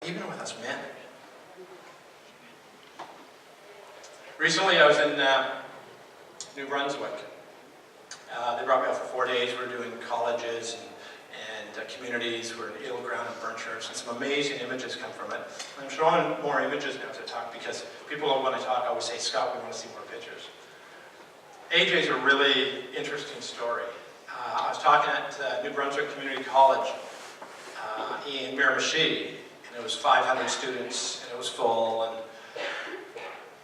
even with us men. Recently, I was in New Brunswick. They brought me out for 4 days. We were doing colleges and communities. We're in Eagle Ground and Burnt Church, and some amazing images come from it. And I'm showing more images now to talk because people, when I talk, always say, Scott, we want to see more pictures. AJ's a really interesting story. I was talking at New Brunswick Community College in Miramichi, and it was 500 students, and it was full. And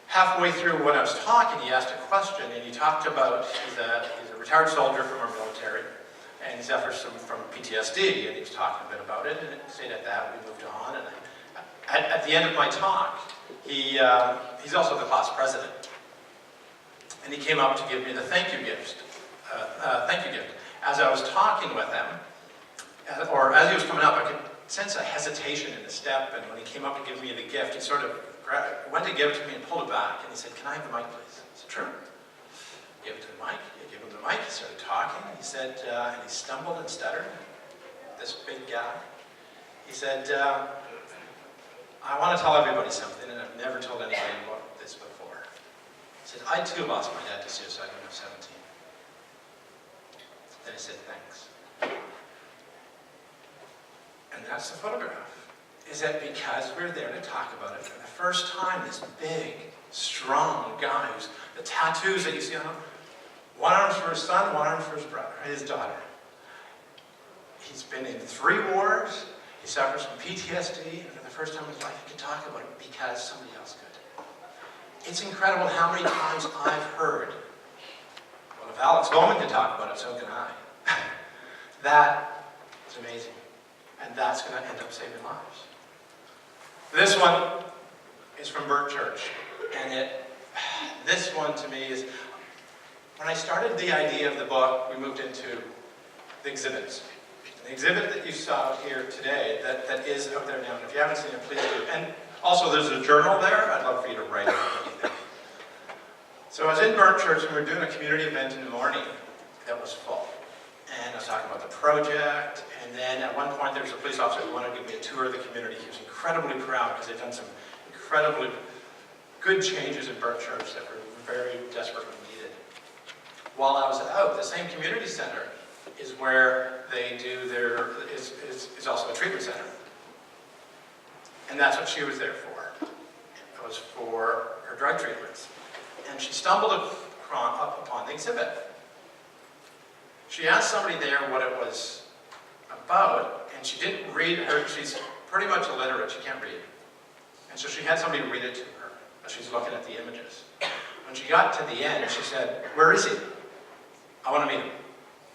halfway through when I was talking, he asked a question, and he talked about, he's a retired soldier from our military, and he suffers from PTSD, and he was talking a bit about it, and it stayed at that. We moved on, and at the end of my talk, he's also the class president, and he came up to give me the thank you gift. As I was talking with him, or as he was coming up, I could sense a hesitation in his step, and when he came up to give me the gift, he sort of went to give it to me and pulled it back, and he said, "Can I have the mic, please?" I said, "Sure." Gave it to the mic. He gave him the mic. He started talking. He said, and he stumbled and stuttered. This big guy. He said, "I want to tell everybody something, and I've never told anybody about this before." He said, "I too lost my dad to suicide when I was 17. Then he said, "Thanks." And that's the photograph. Is that because we're there to talk about it for the first time, this big, strong guy who's the tattoos that you see on him, one arm's for his son, one arm's for his daughter. He's been in 3 wars, he suffers from PTSD, and for the first time in his life he could talk about it because somebody else could. It's incredible how many times I've heard, well, if Alex Bowman can talk about it, so can I. That is amazing. And that's going to end up saving lives. This one is from Burnt Church. And this one to me is, when I started the idea of the book, we moved into the exhibits. And the exhibit that you saw here today, that is out there now, and if you haven't seen it, please do. And also there's a journal there. I'd love for you to write it. So I was in Burnt Church, and we were doing a community event in the morning that was full. And I was talking about the project, and then at one point there was a police officer who wanted to give me a tour of the community. He was incredibly proud because they'd done some incredibly good changes in Burnt Church that were very desperately needed. While I was out, the same community center is where they do is also a treatment center. And that's what she was there for. It was for her drug treatments. And she stumbled up upon the exhibit. She asked somebody there what it was about, and she didn't read her. She's pretty much illiterate. She can't read. And so she had somebody read it to her as she's looking at the images. When she got to the end, she said, "Where is he? I want to meet him."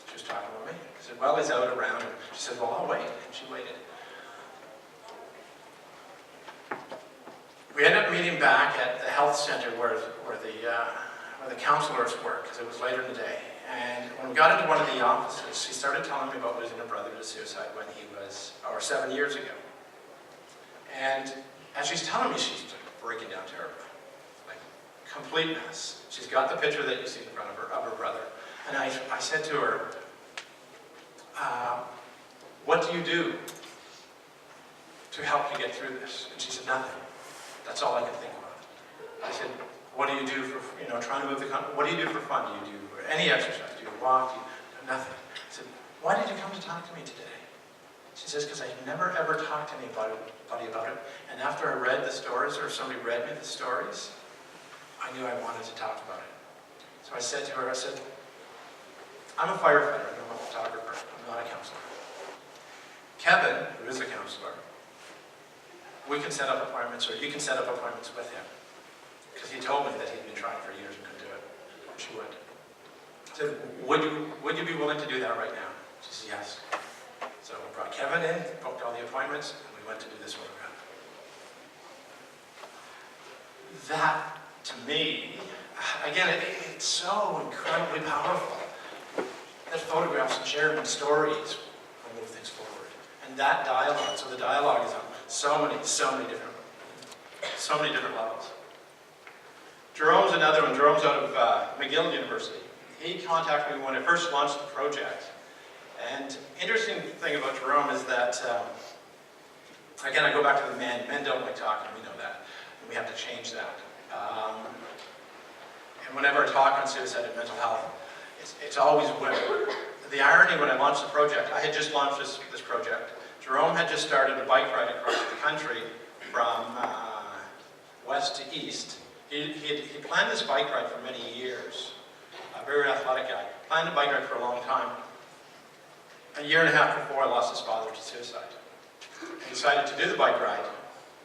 She was talking about me. I said, "Well, he's out around." And she said, "Well, I'll wait." And she waited. We ended up meeting back at the health center where the counselors work, because it was later in the day. And when we got into one of the offices, she started telling me about losing her brother to suicide when he was, 7 years ago. And as she's telling me, she's breaking down terribly. Like, complete mess. She's got the picture that you see in front of her brother. And I said to her, "What do you do to help you get through this?" And she said, "Nothing. That's all I can think about." I said, "What do you do for, trying to move the country? What do you do for fun? Do you do any exercise? Do you walk? Do you do nothing?" I said, "Why did you come to talk to me today?" She says, "Because I never ever talked to anybody about it. And after I read the stories, or somebody read me the stories, I knew I wanted to talk about it." So I said to her, "I'm a firefighter, I'm a photographer, I'm not a counselor. Kevin, who is a counselor, we can set up appointments, or you can set up appointments with him. Because he told me that he'd been trying for years and couldn't do it." And she would. I said, would you be willing to do that right now?" She said, "Yes." So we brought Kevin in, booked all the appointments, and we went to do this photograph. That, to me, again, it's so incredibly powerful that photographs and sharing stories will move things forward. And that dialogue, so the dialogue is on so many different levels. Jerome's another one. Jerome's out of McGill University. He contacted me when I first launched the project. And interesting thing about Jerome is that Again, I go back to the men. Men don't like talking, we know that. And we have to change that. And whenever I talk on suicide and mental health, it's always women. The irony when I launched the project, I had just launched this project. Jerome had just started a bike ride across the country from west to east. He planned this bike ride for many years. A very athletic guy. Planned a bike ride for a long time. A year and a half before, I lost his father to suicide. He decided to do the bike ride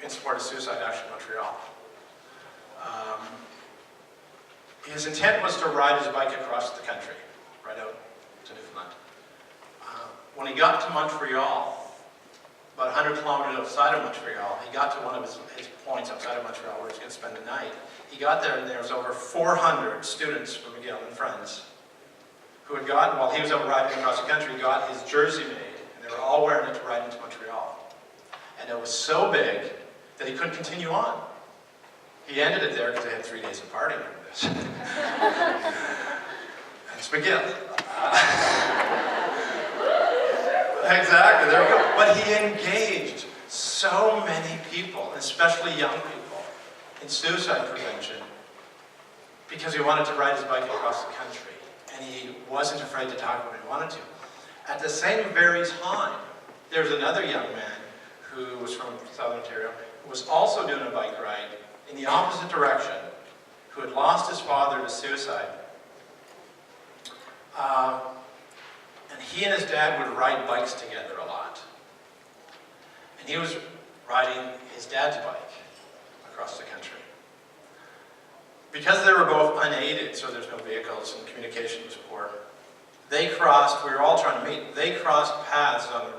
in support of Suicide Action Montreal. His intent was to ride his bike across the country, right out to Newfoundland. When he got to Montreal, about 100 kilometers outside of Montreal, he got to one of his points outside of Montreal where he was going to spend the night. He got there and there was over 400 students from McGill and friends who had gotten, while he was out riding across the country, got his jersey made, and they were all wearing it to ride into Montreal. And it was so big that he couldn't continue on. He ended it there because they had 3 days of partying over this. That's McGill. Exactly, there we go. But he engaged so many people, especially young people, in suicide prevention because he wanted to ride his bike across the country. And he wasn't afraid to talk when he wanted to. At the same very time, there's another young man who was from Southern Ontario, who was also doing a bike ride in the opposite direction, who had lost his father to suicide. And he and his dad would ride bikes together a lot. And he was riding his dad's bike across the country. Because they were both unaided, so there's no vehicles and communication was poor, they crossed, we were all trying to meet, they crossed paths on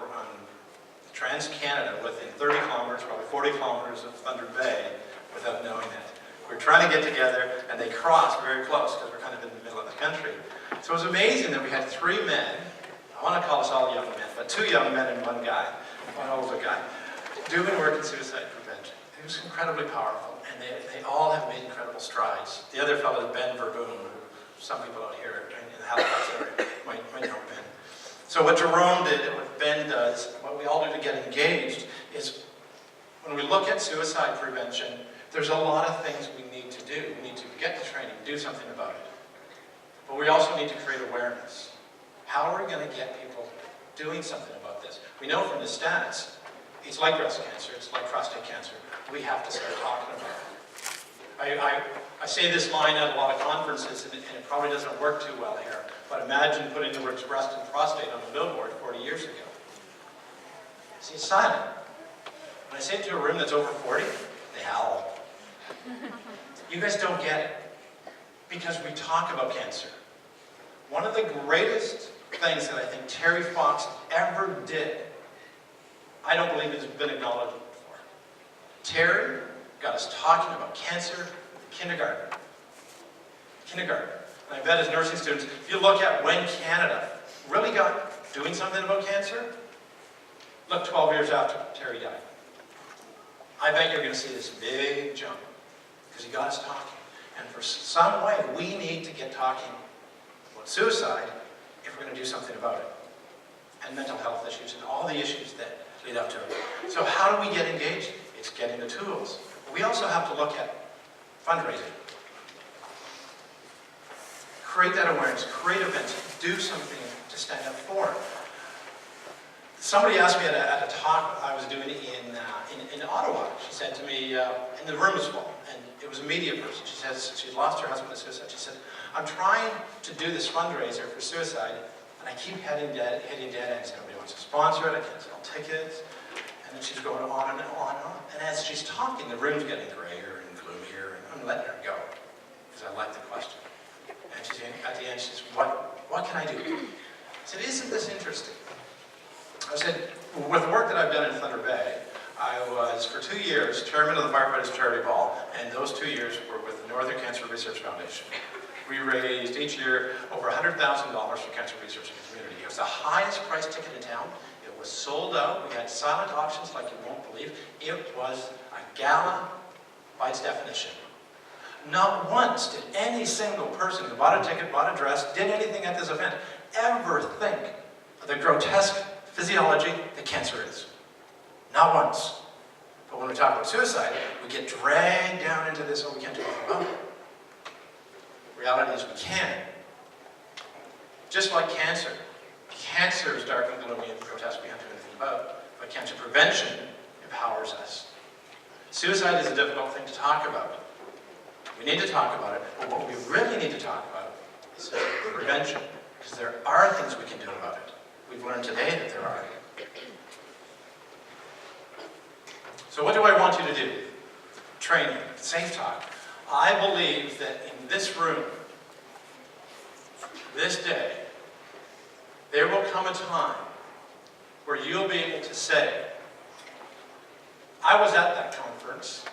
Trans-Canada within 30 kilometers, probably 40 kilometers of Thunder Bay without knowing it. We were trying to get together and they crossed very close because we're kind of in the middle of the country. So it was amazing that we had 3 men, I want to call us all young men, but 2 young men and 1 guy, one older guy, doing work in suicide prevention. It was incredibly powerful. And they all have made incredible strides. The other fellow is Ben Verboom, who some people out here in the Halifax area might know Ben. So what Jerome did and what Ben does, what we all do to get engaged, is when we look at suicide prevention, there's a lot of things we need to do. We need to get the training, do something about it. But we also need to create awareness. How are we going to get people doing something about this? We know from the stats, it's like breast cancer, it's like prostate cancer. We have to start talking about it. I say this line at a lot of conferences, and it probably doesn't work too well here, but imagine putting the words breast and prostate on a billboard 40 years ago. See, it's silent. When I say it to a room that's over 40, they howl. You guys don't get it, because we talk about cancer. One of the greatest things that I think Terry Fox ever did, I don't believe has been acknowledged before. Terry got us talking about cancer in kindergarten. Kindergarten. And I bet as nursing students, if you look at when Canada really got doing something about cancer, look 12 years after Terry died. I bet you're going to see this big jump because he got us talking. And for some way, we need to get talking about suicide if we're going to do something about it. And mental health issues and all the issues that lead up to it. So how do we get engaged? It's getting the tools. But we also have to look at fundraising. Create that awareness, create events, do something to stand up for it. Somebody asked me at a talk I was doing in Ottawa. She said to me, and the room was full, and it was a media person. She says she's lost her husband to suicide. She said, I'm trying to do this fundraiser for suicide, and I keep hitting dead ends. Nobody wants to sponsor it, I can't sell tickets. And then she's going on and on and on. And as she's talking, the room's getting grayer and gloomier, and I'm letting her go, because I like the question. And she's at the end, she says, what can I do? I said, isn't this interesting? I said, with the work that I've done in Thunder Bay, I was, for 2 years, chairman of the Firefighters Charity Ball, and those 2 years were with the Northern Cancer Research Foundation. We raised each year over $100,000 for cancer research in the community. It was the highest priced ticket in town. It was sold out. We had silent auctions like you won't believe. It was a gala by its definition. Not once did any single person who bought a ticket, bought a dress, did anything at this event, ever think of the grotesque physiology that cancer is. Not once. But when we talk about suicide, we get dragged down into this, oh, we can't do anything about it. Reality is we can. Just like cancer. Cancer is dark and gloomy and grotesque, we can't do anything about. But cancer prevention empowers us. Suicide is a difficult thing to talk about. We need to talk about it, but what we really need to talk about is prevention, because there are things we can do about it. We've learned today that there are. So what do I want you to do? Training, safe talk. I believe that in this room, this day, there will come a time where you'll be able to say, I was at that conference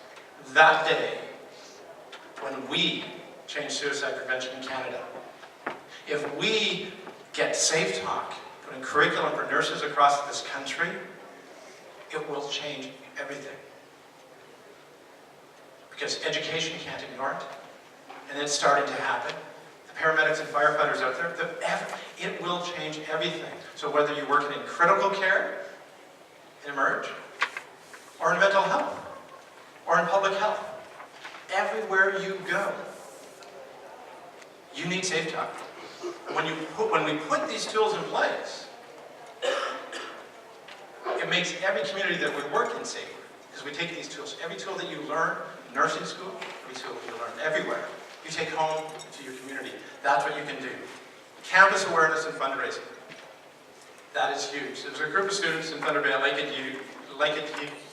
that day when we changed suicide prevention in Canada. If we get safe talk, put in curriculum for nurses across this country, it will change everything. Because education can't ignore it, and it's starting to happen. The paramedics and firefighters out there, it will change everything. So whether you're working in critical care, in Emerge, or in mental health, or in public health, everywhere you go, you need safe talk. When we put these tools in place, it makes every community that we work in safer. Because we take these tools, every tool that you learn in nursing school, every tool that you learn everywhere, you take home to your community. That's what you can do. Campus awareness and fundraising. That is huge. There was a group of students in Thunder Bay at Lakehead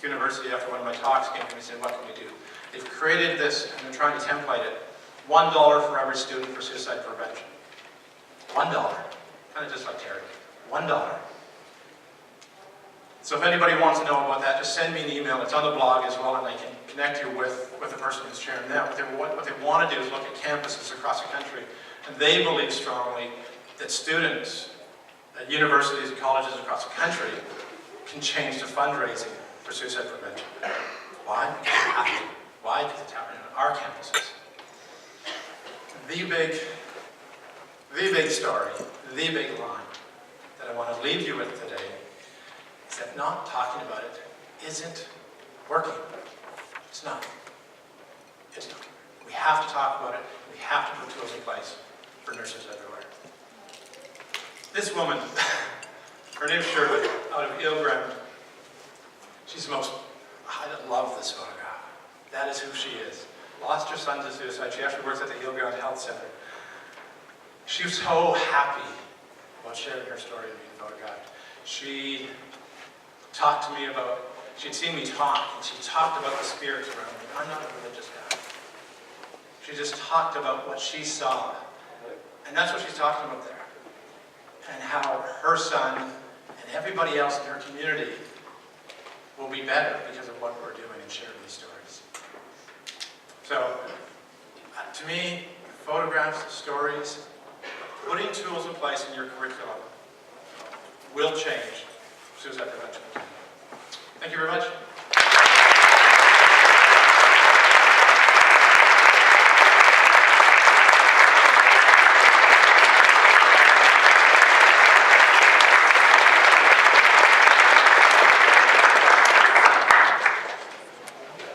University after one of my talks came to me and said, what can we do? They've created this, and they're trying to template it. $1 for every student for suicide prevention. $1. Kind of just like Terry. $1. So if anybody wants to know about that, just send me an email. It's on the blog as well, and I can connect you with the person who's chairing them. What they want to do is look at campuses across the country, and they believe strongly that students at universities and colleges across the country can change the fundraising for suicide prevention. Why? Because they have to. Why? Because it's happening on our campuses. The big story, the big line that I want to leave you with today is that not talking about it isn't working. It's not. It's not. We have to talk about it. We have to put tools in place for nurses everywhere. This woman, her name's Shirley, out of Eelgraund. She's the most, I love this photograph. That is who she is. Lost her son to suicide. She actually works at the Eelgraund Health Center. She was so happy about sharing her story and being photographed. She talked to me about, she'd seen me talk, and she talked about the spirits around me. I'm not a religious guy. She just talked about what she saw. And that's what she's talking about there. And how her son and everybody else in her community will be better because of what we're doing and sharing these stories. So, to me, photographs, stories, putting tools in place in your curriculum will change suicide prevention. Thank you very much.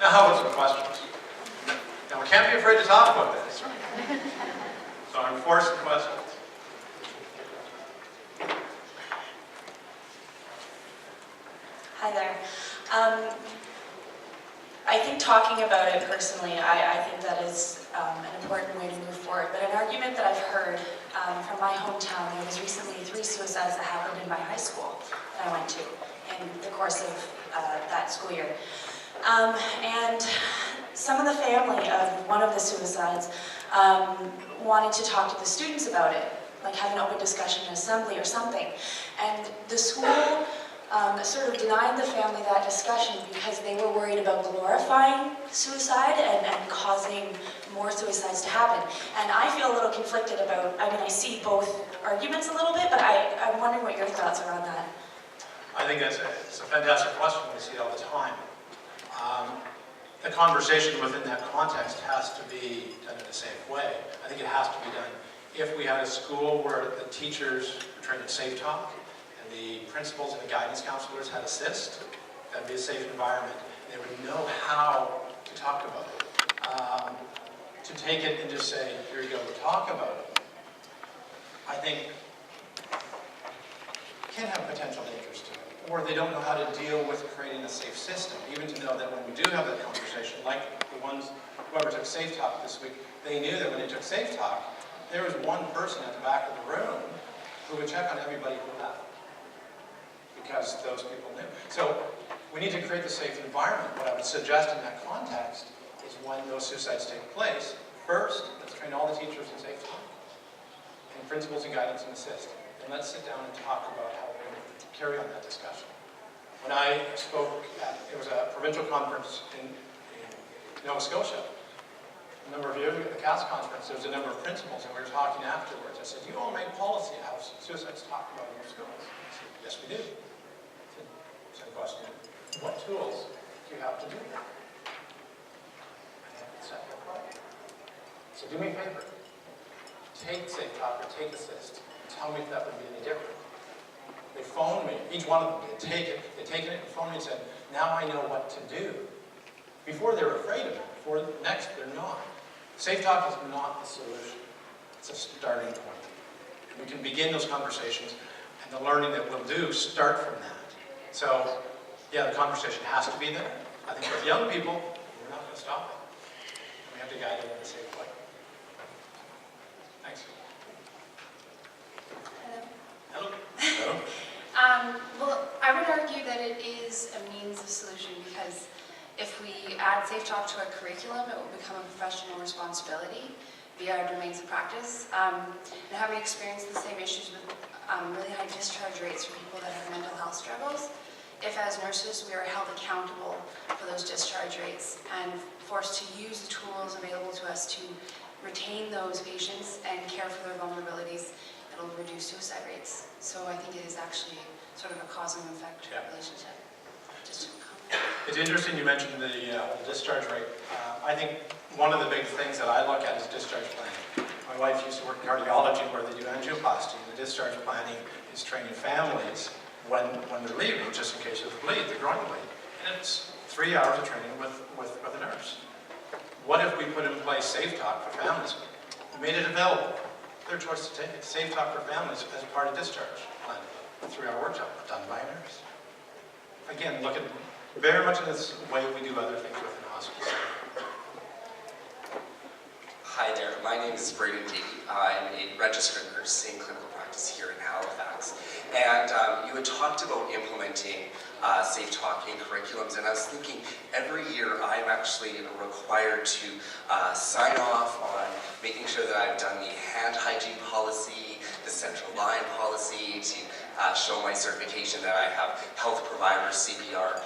Now, how about some questions? Now, we can't be afraid to talk about this. So I'm forcing questions. Hi there. I think talking about it personally, I think that is an important way to move forward. But an argument that I've heard from my hometown, there was recently 3 suicides that happened in my high school that I went to in the course of that school year. And some of the family of one of the suicides wanted to talk to the students about it, like have an open discussion in assembly or something. And the school sort of denied the family that discussion because they were worried about glorifying suicide and causing more suicides to happen. And I feel a little conflicted about, I mean, I see both arguments a little bit, but I'm wondering what your thoughts are on that. I think it's a fantastic question. We see it all the time. The conversation within that context has to be done in a safe way. I think it has to be done. If we had a school where the teachers were trained in safe talk, and the principals and the guidance counselors had assist, that'd be a safe environment. They would know how to talk about it. To take it and just say, here you go, talk about it, I think can have potential dangers to it. Or they don't know how to deal with creating a safe system. Even to know that when we do have that conversation, like the ones, whoever took Safe Talk this week, they knew that when they took Safe Talk, there was one person at the back of the room who would check on everybody who left. Because those people knew. So we need to create the safe environment. What I would suggest in that context is when those suicides take place, first, let's train all the teachers in Safe Talk, and principals and guidance and assist. And let's sit down and talk about how we're going to carry on that discussion. When I spoke at, it was a provincial conference in Nova Scotia, a number of years ago, at the CAS conference, there was a number of principals, and we were talking afterwards. I said, do you all make policy how suicides talked about in your schools? I said, yes, we do. I said, question, what tools do you have to do that? I have to set that right. So do me a favor. Take Safe Talk or take Assist. Tell me if that would be any different. They phoned me, each one of them, they'd taken it and phoned me and said, now I know what to do. Before they were afraid of it, before next they're not. Safe Talk is not the solution. It's a starting point. And we can begin those conversations and the learning that we'll do start from that. So, yeah, the conversation has to be there. I think with young people, we're not going to stop it. We have to guide them in a safe way. Thanks. Hello. Hello. Well, I would argue that it is a means of solution because if we add Safe Talk to our curriculum, it will become a professional responsibility via our domains of practice. And having experienced the same issues with really high discharge rates for people that have mental health struggles, if as nurses we are held accountable for those discharge rates and forced to use the tools available to us to retain those patients and care for their vulnerabilities, it'll reduce suicide rates. So I think it is actually sort of a cause and effect relationship. Just to comment. It's interesting you mentioned the discharge rate. I think one of the big things that I look at is discharge planning. My wife used to work in cardiology where they do angioplasty, and the discharge planning is training families when they're leaving, just in case of the bleed, the groin bleed. And it's 3 hours of training with a nurse. What if we put in place Safe Talk for families? We made it available. Their choice to take it. Safe Talk for families as a part of discharge planning. A 3-hour workshop done by a nurse. Again, look at very much in this way we do other things within hospitals. Hi there, my name is Braden Davey. I'm a registered nurse in clinical practice here in Halifax. And you had talked about implementing Safe Talk in curriculums, and I was thinking every year I'm actually required to sign off on making sure that I've done the hand hygiene policy, the central line policy, to show my certification that I have health provider CPR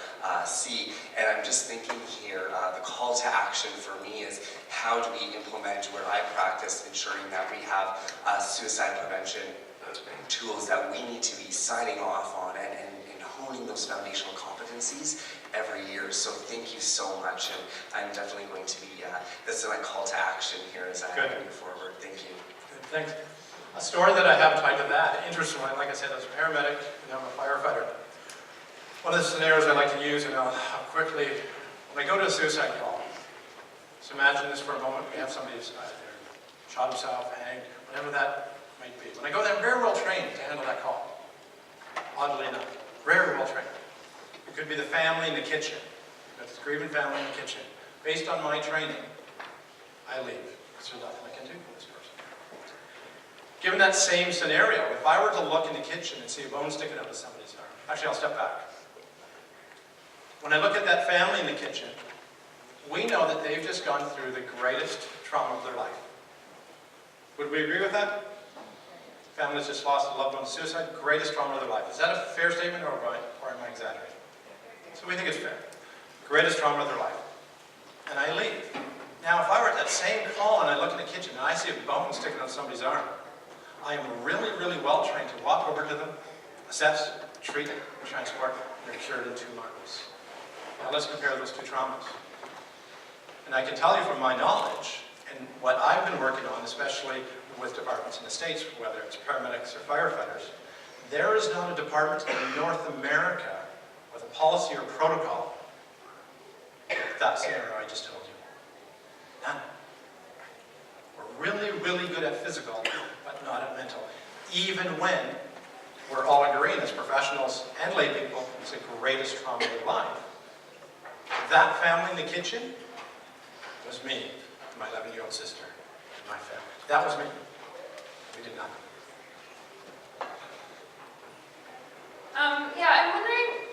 C. And I'm just thinking here, the call to action for me is how do we implement where I practice, ensuring that we have suicide prevention tools that we need to be signing off on and honing those foundational competencies every year. So thank you so much, and I'm definitely going to be, this is my call to action here as I move forward. Thank you. Good, thanks. A story that I have tied to that, interestingly, like I said, I was a paramedic and I'm a firefighter. One of the scenarios I like to use, and how quickly, when I go to a suicide call, so imagine this for a moment, we have somebody who's shot himself, hanged, whatever that might be. When I go there, I'm very well trained to handle that call, oddly enough. Very well trained. It could be the family in the kitchen. You've got this grieving family in the kitchen. Based on my training, I leave, because there's nothing I can do for this person. Given that same scenario, if I were to look in the kitchen and see a bone sticking out of somebody's arm, actually I'll step back. When I look at that family in the kitchen, we know that they've just gone through the greatest trauma of their life. Would we agree with that? Families just lost a loved one to suicide, greatest trauma of their life. Is that a fair statement, or am I exaggerating? So we think it's fair. Greatest trauma of their life. And I leave. Now, if I were at that same call and I look in the kitchen and I see a bone sticking out of somebody's arm, I am really, really well trained to walk over to them, assess, treat, and transport, and they're cured in 2 months. Now let's compare those 2 traumas. And I can tell you from my knowledge, and what I've been working on, especially with departments in the States, whether it's paramedics or firefighters, there is not a department in North America with a policy or protocol that scenario I just told you. None. We're really, really good at physical, but not at mental. Even when we're all agreeing as professionals and lay people, it's the greatest trauma of their life. That family in the kitchen was me, my 11-year-old sister, and my family. That was me. We did nothing. Yeah, I'm wondering,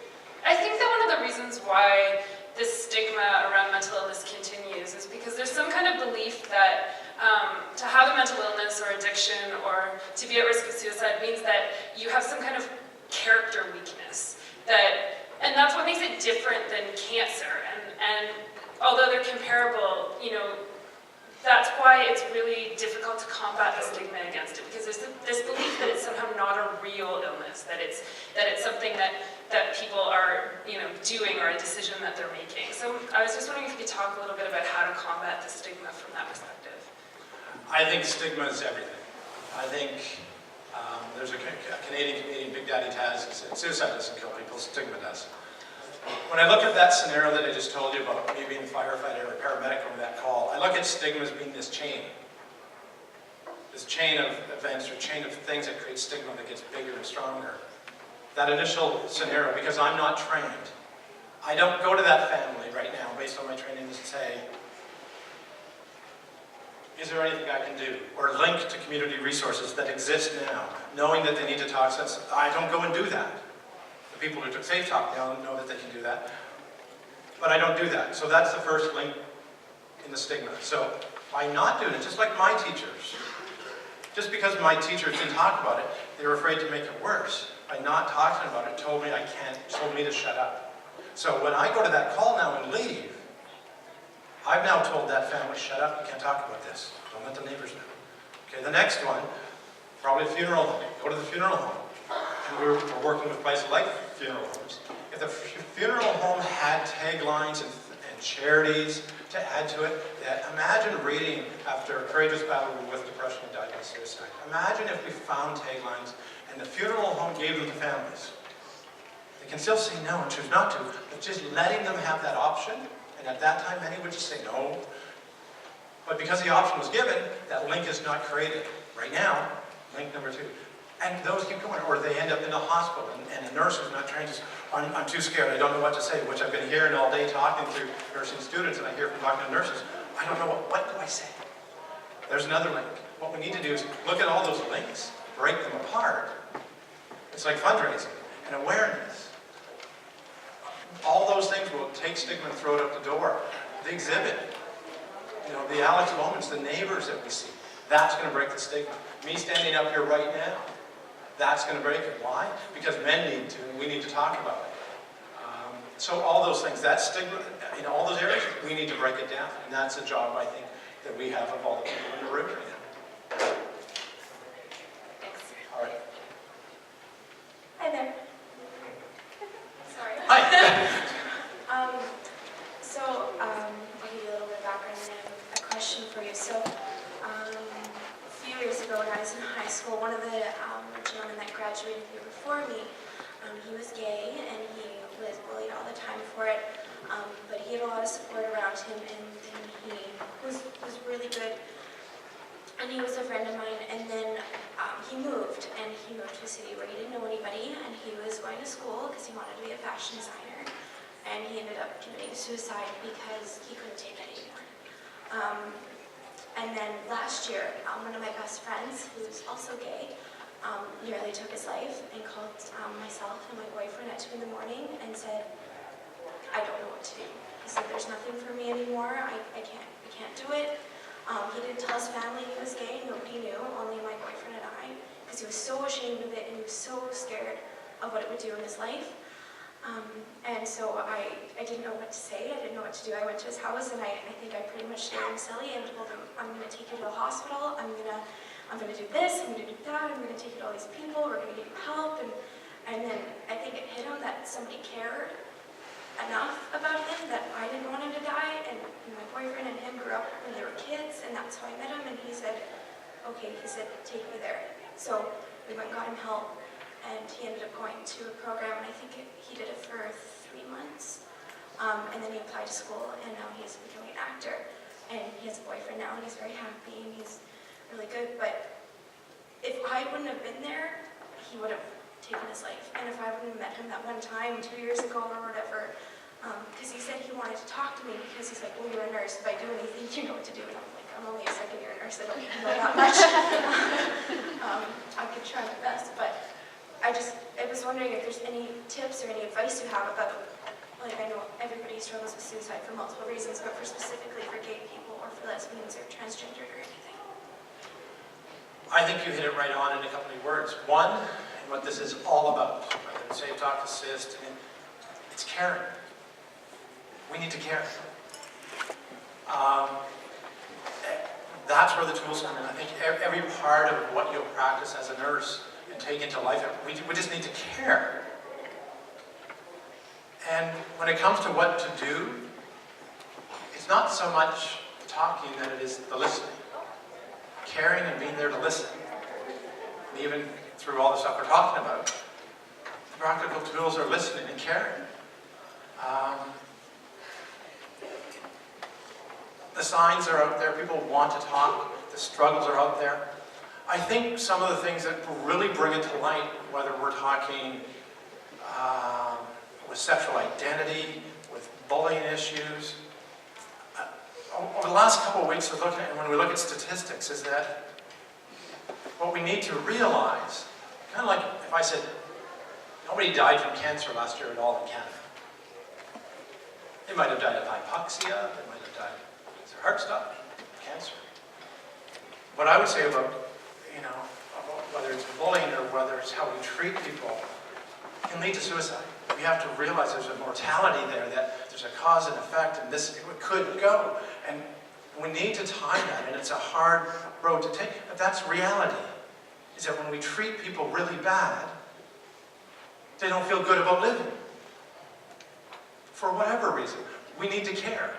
I think that one of the reasons why this stigma around mental illness continues is because there's some kind of belief that to have a mental illness or addiction or to be at risk of suicide means that you have some kind of character weakness. And that's what makes it different than cancer. And although they're comparable, you know, that's why it's really difficult to combat the stigma against it, because there's this belief that it's somehow not a real illness, that it's something that people are, you know, doing or a decision that they're making. So I was just wondering if you could talk a little bit about how to combat the stigma from that perspective. I think stigma is everything. I think there's a Canadian comedian, Big Daddy Taz, who said, suicide doesn't kill people, stigma does. When I look at that scenario that I just told you about me being a firefighter or a paramedic over that call, I look at stigma as being this chain of events or chain of things that create stigma that gets bigger and stronger. That initial scenario, because I'm not trained, I don't go to that family right now based on my training and say, is there anything I can do? Or link to community resources that exist now, knowing that they need to talk sense. I don't go and do that. The people who took Safe Talk now know that they can do that. But I don't do that. So that's the first link in the stigma. So by not doing it, just like my teachers, just because my teachers didn't talk about it, they were afraid to make it worse. By not talking about it, told me to shut up. So when I go to that call now and leave, I've now told that family, shut up, you can't talk about this. Don't let the neighbors know. Okay, the next one, probably a funeral home. Go to the funeral home. And we're working with places like funeral homes. If the funeral home had taglines and charities to add to it, imagine reading after a courageous battle with depression and died by suicide. Imagine if we found taglines and the funeral home gave them to families. They can still say no and choose not to, but just letting them have that option. And at that time, many would just say no. But because the option was given, that link is not created. Right now, link number 2. And those keep going, or they end up in the hospital, and the nurse who's not trained says, I'm too scared, I don't know what to say, which I've been hearing all day talking to nursing students, and I hear from talking to nurses, I don't know, what do I say? There's another link. What we need to do is look at all those links, break them apart. It's like fundraising and awareness. All those things will take stigma and throw it up the door. The exhibit, you know, the Alex moments, the neighbors that we see, that's going to break the stigma. Me standing up here right now, that's going to break it. Why? Because men need to, and we need to talk about it. So all those things, that stigma, in all those areas, we need to break it down. And that's a job, I think, that we have of all the people in the room right now. Thanks. All right. Hi there. Sorry. Hi. I'll give you a little bit of background and I have a question for you. So, a few years ago when I was in high school, one of the gentlemen that graduated here before me, he was gay and he was bullied all the time for it, but he had a lot of support around him and he was really good. And he was a friend of mine, and then he moved to a city where he didn't know anybody, and he was going to school because he wanted to be a fashion designer, and he ended up committing suicide because he couldn't take it anymore. And then last year, one of my best friends, who's also gay, nearly took his life and called myself and my boyfriend at 2 in the morning and said, I don't know what to do. He said, there's nothing for me anymore, I can't do it. He didn't tell his family he was gay, nobody knew, only my boyfriend and I, because he was so ashamed of it and he was so scared of what it would do in his life. And so I didn't know what to say, I didn't know what to do. I went to his house and I think I pretty much scared him silly and told him, I'm going to take you to the hospital, I'm going to do this, I'm going to do that, I'm going to take you to all these people, we're going to get you help. And then I think it hit him that somebody cared enough about him that I didn't want him to die, and my boyfriend and him grew up when they were kids, and that's how I met him, and he said, okay, he said, take me there. So we went and got him help, and he ended up going to a program, and I think he did it for 3 months, And then he applied to school, and now he's becoming an actor. And he has a boyfriend now, and he's very happy, and he's really good. But if I wouldn't have been there, he would have taken his life. And if I wouldn't have met him that one time 2 years ago or whatever, because he said he wanted to talk to me because he's like, well, you're a nurse. If I do anything, you know what to do. And I'm like, I'm only a second-year nurse. I don't know that much. I could try my best. But I was wondering if there's any tips or any advice you have about, like, I know everybody struggles with suicide for multiple reasons, but specifically for gay people or for lesbians or transgendered or anything. I think you hit it right on in a couple of words. One, and what this is all about, whether it's Safe Talk Assist, it's caring. We need to care. That's where the tools come in. I think every part of what you'll practice as a nurse and take into life, we just need to care. And when it comes to what to do, it's not so much talking that it is the listening. Caring and being there to listen. And even through all the stuff we're talking about, the practical tools are listening and caring. The signs are out there. People want to talk. The struggles are out there. I think some of the things that really bring it to light, whether we're talking with sexual identity, with bullying issues, over the last couple of weeks, and when we look at statistics, is that what we need to realize, kind of like if I said, nobody died from cancer last year at all in Canada. They might have died of hypoxia, they might have died of their heart stop, cancer. What I would say about, about whether it's bullying or whether it's how we treat people, can lead to suicide. We have to realize there's a mortality there, that there's a cause and effect, and this could go. And we need to time that, and it's a hard road to take. But that's reality, is that when we treat people really bad, they don't feel good about living. For whatever reason, we need to care.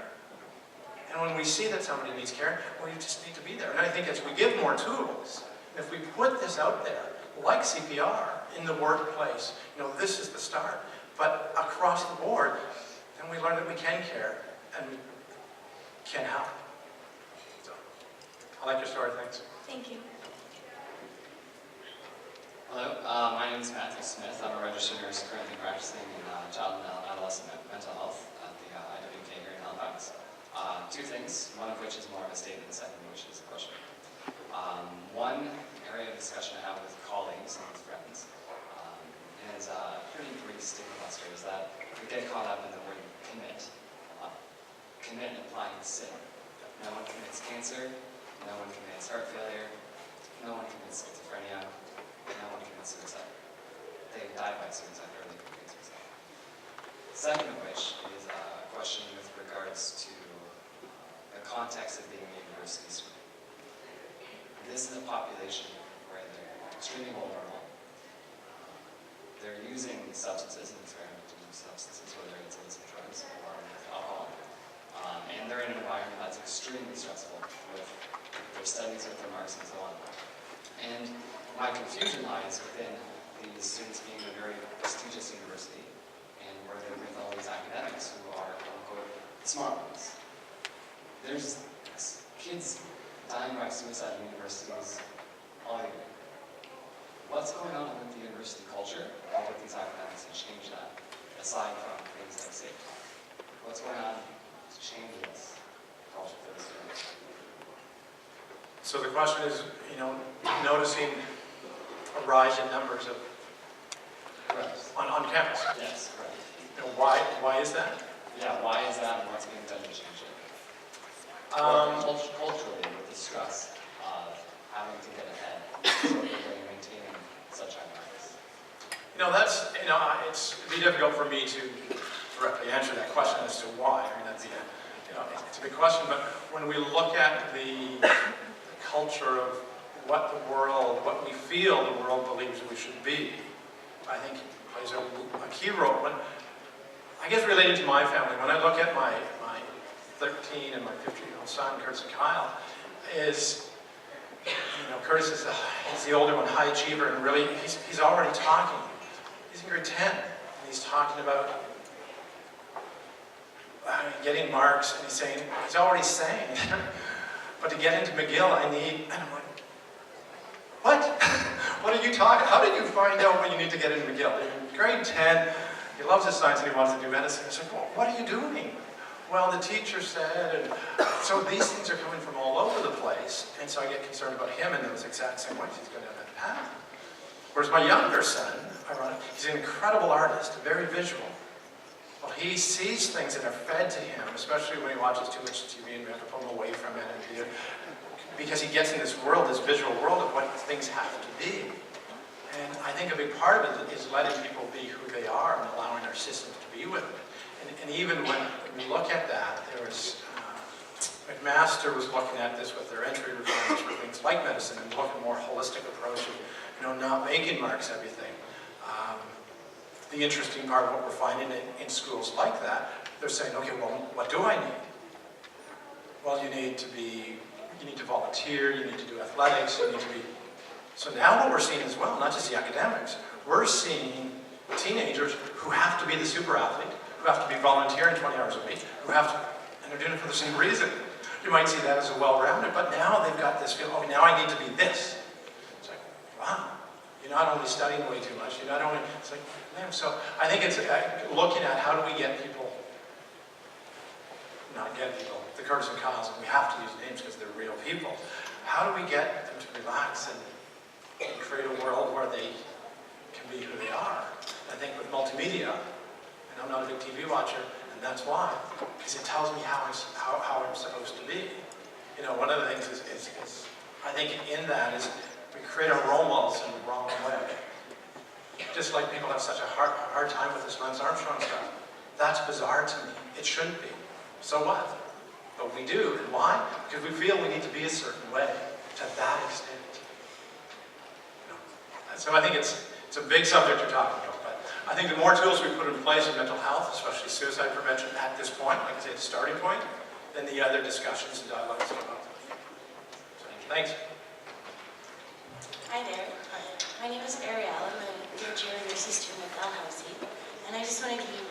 And when we see that somebody needs care, we just need to be there. And I think as we give more tools, if we put this out there, like CPR, in the workplace, this is the start. But across the board, then we learn that we can care and we can help. So, I like your story, thanks. Thank you. Hello, my name is Matthew Smith. I'm a registered nurse currently practicing in child and adolescent mental health at the IWK here in Halifax. Two things, one of which is more of a statement, the second which is a question. One area of discussion I have with colleagues and with friends is a pretty brief stigma buster, is that we get caught up in the word commit. Commit implying sin. No one commits cancer, no one commits heart failure, no one commits schizophrenia, no one commits suicide. They die by suicide or they commit suicide. The second of which is a question with regards to the context of being a university student. This is a population where they're extremely vulnerable. They're using substances and experimental substances, whether it's illicit drugs or alcohol. And they're in an environment that's extremely stressful with their studies, with their marks, and so on. And my confusion lies within these students being a very prestigious university and where they're with all these academics who are, quote-unquote, the smart ones. There's kids dying by suicide in universities all year. What's going on with the university culture and with these academics to change that, aside from things like safe talk? What's going on to change this culture for the students? So the question is, noticing a rise in numbers of Correct. on campus. Yes, correct. Why is that? Yeah, why is that and what's being done to change it? Culturally, with the stress of having to get ahead, so that we're maintaining such high marks. It'd be difficult for me to directly answer that question as to why. I mean, it's a big question, but when we look at the culture of what we feel the world believes we should be, I think it plays a key role. I guess relating to my family, when I look at my 13 and my 15-year-old son, Curtis and Kyle, Curtis is he's the older one, high achiever, and really he's already talking. He's in grade 10, and he's talking about getting marks, and he's already saying, but to get into McGill, I need, and I'm like, what? What are you talking, how did you find out when you need to get into McGill? In grade 10, he loves his science and he wants to do medicine. I said, well, what are you doing? Well, the teacher said, and so these things are coming from all over the place, and so I get concerned about him in those exact same ways. He's going down that path. Whereas my younger son, ironic, he's an incredible artist, very visual. Well, he sees things that are fed to him, especially when he watches too much TV and we have to pull him away from it, and because he gets in this world, this visual world of what things have to be. And I think a big part of it is letting people be who they are and allowing our systems to be with it. And even when we look at that, there was, McMaster was looking at this with their entry requirements for things like medicine and looking at a more holistic approach of, not making marks everything. The interesting part of what we're finding in schools like that, they're saying, okay, well, what do I need? Well, you need to volunteer, you need to do athletics, you need to be... So now what we're seeing as well, not just the academics, we're seeing teenagers who have to be the super athlete, who have to be volunteering 20 hours a week, who have to, and they're doing it for the same reason. You might see that as a well-rounded, but now they've got this feel, now I need to be this. It's like, wow, you're not only studying way too much, you're not only, it's like, man, so I think it's looking at how do we get people, the Curtis and Kyles, and we have to use names because they're real people. How do we get them to relax and create a world where they can be who they are? I think with multimedia, and I'm not a big TV watcher, and that's why, because it tells me how I'm supposed to be. One of the things is I think in that is we create our role models in the wrong way. Just like people have such a hard time with this Lance Armstrong stuff. That's bizarre to me. It shouldn't be. So what? But we do. And why? Because we feel we need to be a certain way to that extent. So I think it's a big subject to talk about. But I think the more tools we put in place in mental health, especially suicide prevention at this point, like I say, the starting point, then the other discussions and dialogues about them. So, thanks. Hi there. My name is Ariel. I'm a third year nursing student at Dalhousie. And I just want to give you